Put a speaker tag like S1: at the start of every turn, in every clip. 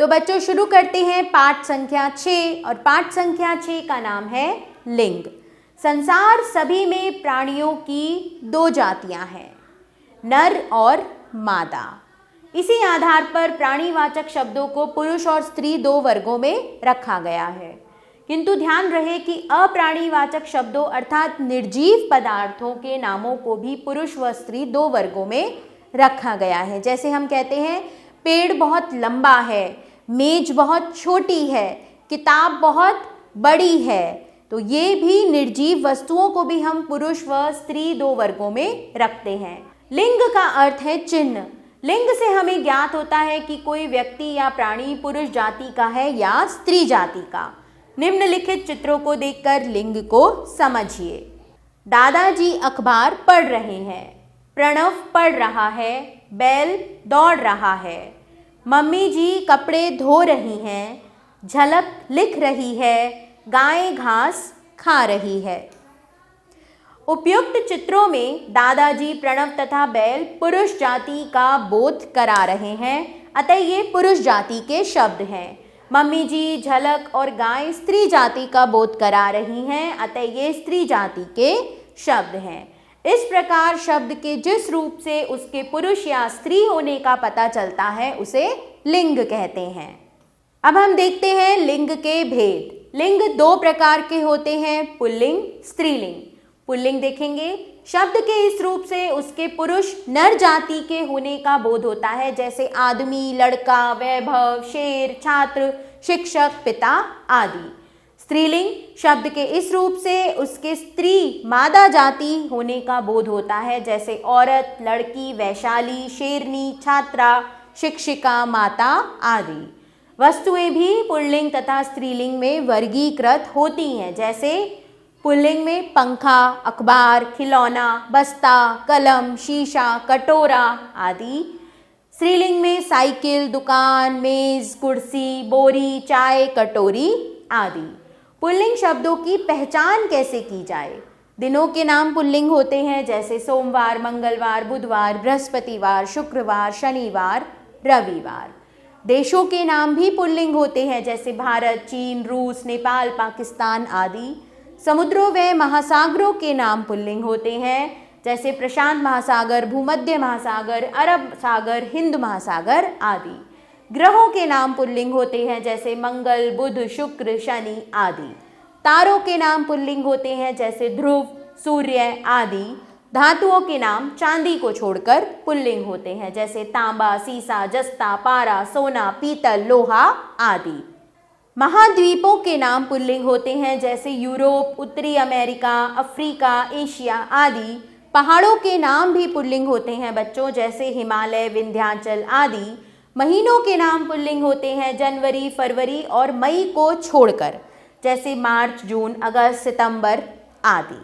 S1: तो बच्चों शुरू करते हैं पाठ संख्या 6 और पाठ संख्या 6 का नाम है लिंग। संसार सभी में प्राणियों की 2 जातियां हैं, नर और मादा। इसी आधार पर प्राणीवाचक शब्दों को पुरुष और स्त्री 2 वर्गों में रखा गया है। किंतु ध्यान रहे कि अप्राणीवाचक शब्दों अर्थात निर्जीव पदार्थों के नामों को भी पुरुष व स्त्री 2 वर्गों में रखा गया है। जैसे हम कहते हैं पेड़ बहुत लंबा है, मेज बहुत छोटी है, किताब बहुत बड़ी है, तो ये भी निर्जीव वस्तुओं को भी हम पुरुष व स्त्री 2 वर्गों में रखते हैं। लिंग का अर्थ है चिन्ह। लिंग से हमें ज्ञात होता है कि कोई व्यक्ति या प्राणी पुरुष जाति का है या स्त्री जाति का। निम्नलिखित चित्रों को देखकर लिंग को समझिए। दादाजी अखबार पढ़ रहे हैं, प्रणव पढ़ रहा है, बैल दौड़ रहा है, मम्मी जी कपड़े धो रही हैं, झलक लिख रही है, गाय घास खा रही है। उपयुक्त चित्रों में दादाजी प्रणव तथा बैल पुरुष जाति का बोध करा रहे हैं, अतः ये पुरुष जाति के शब्द हैं। मम्मी जी झलक और गाय स्त्री जाति का बोध करा रही हैं, अतः ये स्त्री जाति के शब्द हैं। इस प्रकार शब्द के जिस रूप से उसके पुरुष या स्त्री होने का पता चलता है उसे लिंग कहते हैं। अब हम देखते हैं लिंग के भेद। लिंग 2 प्रकार के होते हैं, पुल्लिंग, स्त्रीलिंग। पुल्लिंग देखेंगे, शब्द के इस रूप से उसके पुरुष नर जाति के होने का बोध होता है, जैसे आदमी, लड़का, वैभव, शेर, छात्र, शिक्षक, पिता आदि। स्त्रीलिंग शब्द के इस रूप से उसके स्त्री मादा जाति होने का बोध होता है, जैसे औरत, लड़की, वैशाली, शेरनी, छात्रा, शिक्षिका, माता आदि। वस्तुएं भी पुल्लिंग तथा स्त्रीलिंग में वर्गीकृत होती हैं, जैसे पुल्लिंग में पंखा, अखबार, खिलौना, बस्ता, कलम, शीशा, कटोरा आदि। स्त्रीलिंग में साइकिल, दुकान, मेज, कुर्सी, बोरी, चाय, कटोरी आदि। पुल्लिंग शब्दों की पहचान कैसे की जाए? दिनों के नाम पुल्लिंग होते हैं, जैसे सोमवार, मंगलवार, बुधवार, बृहस्पतिवार, शुक्रवार, शनिवार, रविवार। देशों के नाम भी पुल्लिंग होते हैं, जैसे भारत, चीन, रूस, नेपाल, पाकिस्तान आदि। समुद्रों व महासागरों के नाम पुल्लिंग होते हैं, जैसे प्रशांत महासागर, भूमध्य महासागर, अरब सागर, हिंद महासागर आदि। ग्रहों के नाम पुल्लिंग होते हैं, जैसे मंगल, बुध, शुक्र, शनि आदि। तारों के नाम पुल्लिंग होते हैं, जैसे ध्रुव, सूर्य आदि। धातुओं के नाम चांदी को छोड़कर पुल्लिंग होते हैं, जैसे तांबा, सीसा, जस्ता, पारा, सोना, पीतल, लोहा आदि। महाद्वीपों के नाम पुल्लिंग होते हैं, जैसे यूरोप, उत्तरी अमेरिका, अफ्रीका, एशिया आदि। पहाड़ों के नाम भी पुल्लिंग होते हैं बच्चों, जैसे हिमालय, विंध्याचल आदि। महीनों के नाम पुल्लिंग होते हैं जनवरी, फरवरी और मई को छोड़कर, जैसे मार्च, जून, अगस्त, सितंबर आदि।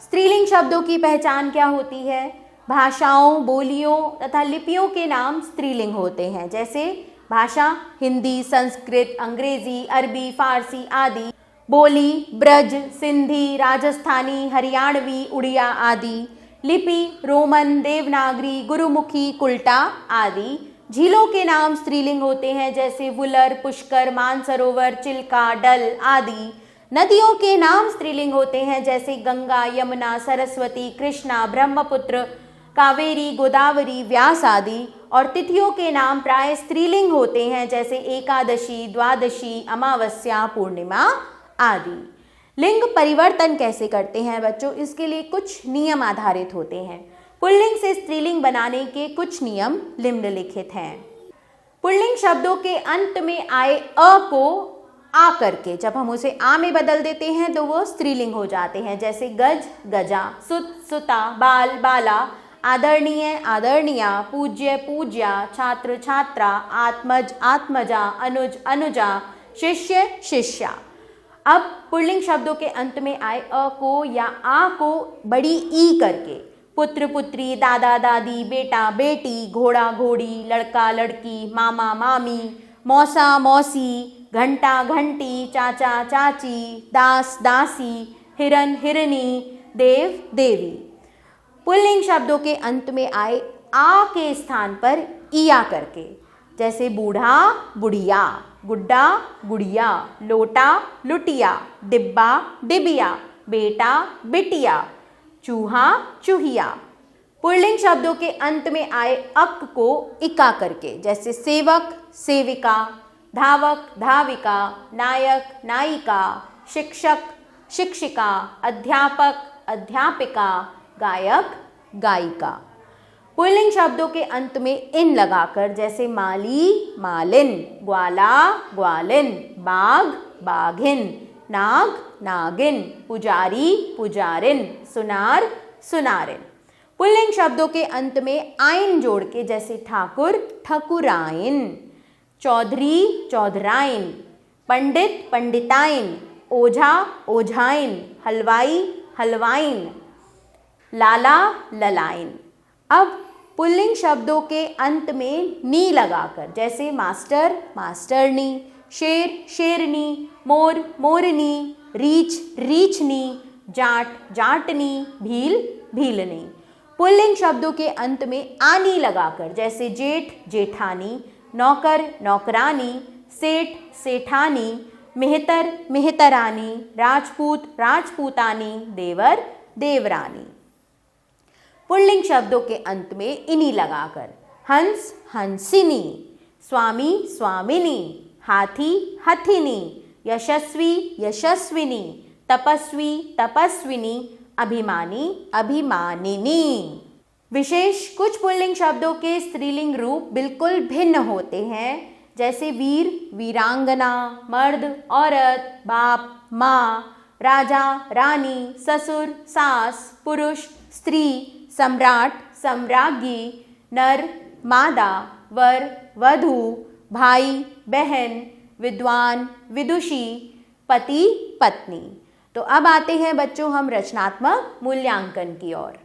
S1: स्त्रीलिंग शब्दों की पहचान क्या होती है? भाषाओं, बोलियों तथा लिपियों के नाम स्त्रीलिंग होते हैं, जैसे भाषा हिंदी, संस्कृत, अंग्रेजी, अरबी, फारसी आदि। बोली ब्रज, सिंधी, राजस्थानी, हरियाणवी, उड़िया आदि। लिपि रोमन, देवनागरी, गुरुमुखी, कुल्टा आदि। झीलों के नाम स्त्रीलिंग होते हैं, जैसे वुलर, पुष्कर, मानसरोवर, चिल्का, डल आदि। नदियों के नाम स्त्रीलिंग होते हैं, जैसे गंगा, यमुना, सरस्वती, कृष्णा, ब्रह्मपुत्र, कावेरी, गोदावरी, व्यास आदि। और तिथियों के नाम प्राय स्त्रीलिंग होते हैं, जैसे एकादशी, द्वादशी, अमावस्या, पूर्णिमा आदि। लिंग परिवर्तन कैसे करते हैं बच्चों? इसके लिए कुछ नियम आधारित होते हैं। पुल्लिंग से स्त्रीलिंग बनाने के कुछ नियम निम्नलिखित हैं। पुल्लिंग शब्दों के अंत में आए अ को आ करके जब हम उसे आ में बदल देते हैं तो वो स्त्रीलिंग हो जाते हैं, जैसे गज, गजा, सुत, सुता, बाल, बाला, आदरणीय, आदरणीया, पूज्य, पूज्या, छात्र, छात्रा, आत्मज, आत्मजा, अनुज, अनुजा, शिष्य, शिष्या। अब पुल्लिंग शब्दों के अंत में आए अ को या आ को बड़ी ई करके पुत्र, पुत्री, दादा, दादी, बेटा, बेटी, घोड़ा, घोड़ी, लड़का, लड़की, मामा, मामी, मौसा, मौसी, घंटा, घंटी, चाचा, चाची, दास, दासी, हिरन, हिरनी, देव, देवी। पुल्लिंग शब्दों के अंत में आए आ के स्थान पर इया करके जैसे बूढ़ा बुढ़िया, गुड्डा गुड़िया, लोटा लुटिया, डिब्बा डिबिया, बेटा बिटिया, चूहा चूहिया। पुल्लिंग शब्दों के अंत में आए अक को इका करके, जैसे सेवक सेविका, धावक धाविका, नायक नायिका, शिक्षक शिक्षिका, अध्यापक अध्यापिका, गायक गायिका। पुल्लिंग शब्दों के अंत में इन लगाकर, जैसे माली मालिन, ग्वाला ग्वालिन, बाघ बाघिन, नाग नागिन, पुजारी पुजारिन, सुनार सुनारिन। पुल्लिंग शब्दों के अंत में आइन जोड़ के, जैसे ठाकुर ठकुराइन, चौधरी चौधराइन, पंडित पंडिताइन, ओझा ओझाइन, हलवाई हलवाइन, लाला ललाइन। अब पुल्लिंग शब्दों के अंत में नी लगाकर, जैसे मास्टर मास्टरनी, शेर शेरनी, मोर मोरनी, रीछ रीछनी, जाट जाटनी, भील भीलनी। पुल्लिंग शब्दों के अंत में आनी लगाकर, जैसे जेठ जेठानी, नौकर नौकरानी, सेठ सेठानी, मेहतर मेहतरानी, राजपूत राजपूतानी, देवर देवरानी। पुल्लिंग शब्दों के अंत में इनी लगाकर, हंस हंसिनी, स्वामी स्वामिनी, हाथी हथिनी, यशस्वी यशस्विनी, तपस्वी तपस्विनी, अभिमानी अभिमानिनी। विशेष कुछ पुल्लिंग शब्दों के स्त्रीलिंग रूप बिल्कुल भिन्न होते हैं, जैसे वीर वीरांगना, मर्द औरत, बाप माँ, राजा रानी, ससुर सास, पुरुष स्त्री, सम्राट सम्राज्ञी, नर मादा, वर वधू, भाई बहन, विद्वान विदुषी, पति पत्नी। तो अब आते हैं बच्चों हम रचनात्मक मूल्यांकन की ओर।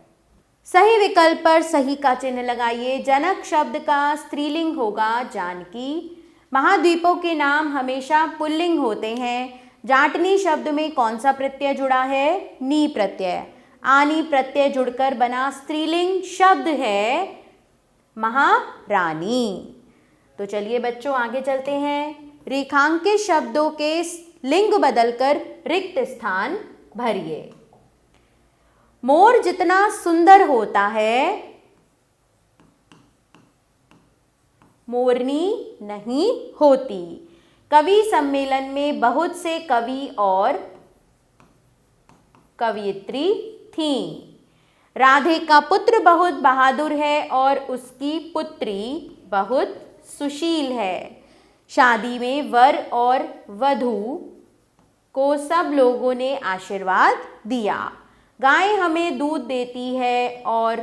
S1: सही विकल्प पर सही का चिन्ह लगाइए। जनक शब्द का स्त्रीलिंग होगा जानकी। महाद्वीपों के नाम हमेशा पुल्लिंग होते हैं। जाटनी शब्द में कौन सा प्रत्यय जुड़ा है? नी प्रत्यय। आनी प्रत्यय जुड़कर बना स्त्रीलिंग शब्द है महारानी। तो चलिए बच्चों आगे चलते हैं। रेखांकित शब्दों के लिंग बदलकर रिक्त स्थान भरिए। मोर जितना सुंदर होता है मोरनी नहीं होती। कवि सम्मेलन में बहुत से कवि और कवयित्री थीं। राधे का पुत्र बहुत बहादुर है और उसकी पुत्री बहुत सुशील है। शादी में वर और वधू को सब लोगों ने आशीर्वाद दिया। गाय हमें दूध देती है और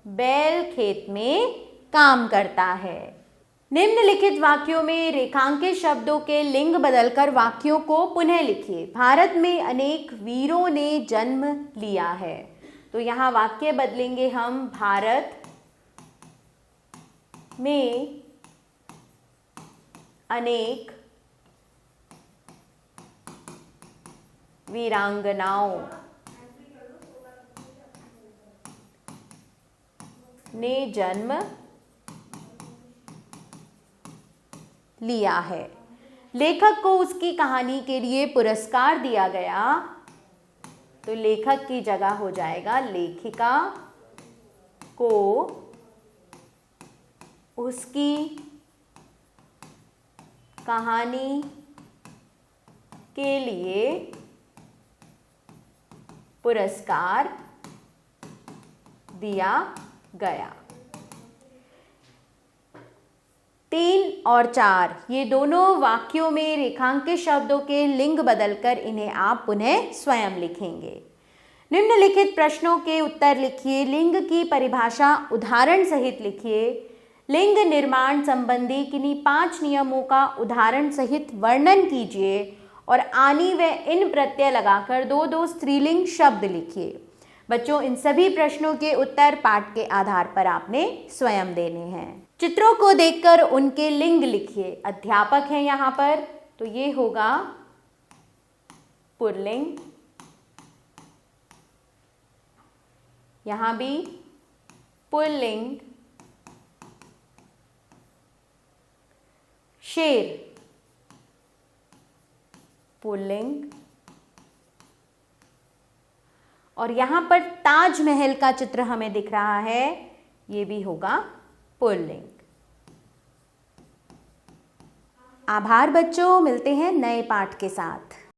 S1: बैल खेत में काम करता है। निम्नलिखित वाक्यों में रेखांकित शब्दों के लिंग बदलकर वाक्यों को पुनः लिखिए। भारत में अनेक वीरों ने जन्म लिया है। तो यहाँ वाक्य बदलेंगे हम, भारत में अनेक वीरांगनाओं ने जन्म लिया है। लेखक को उसकी कहानी के लिए पुरस्कार दिया गया। तो लेखक की जगह हो जाएगा लेखिका को उसकी कहानी के लिए पुरस्कार दिया गया। 3 और 4 ये दोनों वाक्यों में रेखांकित शब्दों के लिंग बदलकर इन्हें आप पुनः स्वयं लिखेंगे। निम्नलिखित प्रश्नों के उत्तर लिखिए। लिंग की परिभाषा उदाहरण सहित लिखिए। लिंग निर्माण संबंधी किन्हीं 5 नियमों का उदाहरण सहित वर्णन कीजिए और आनी व इन प्रत्यय लगाकर 2-2 स्त्रीलिंग शब्द लिखिए। बच्चों इन सभी प्रश्नों के उत्तर पाठ के आधार पर आपने स्वयं देने हैं। चित्रों को देखकर उनके लिंग लिखिए। अध्यापक हैं यहाँ पर, तो ये होगा पुल्लिंग। यहाँ भी पुल्लिंग। शेर पुल्लिंग, और यहां पर ताजमहल का चित्र हमें दिख रहा है, ये भी होगा पुल्लिंग। आभार बच्चों, मिलते हैं नए पाठ के साथ।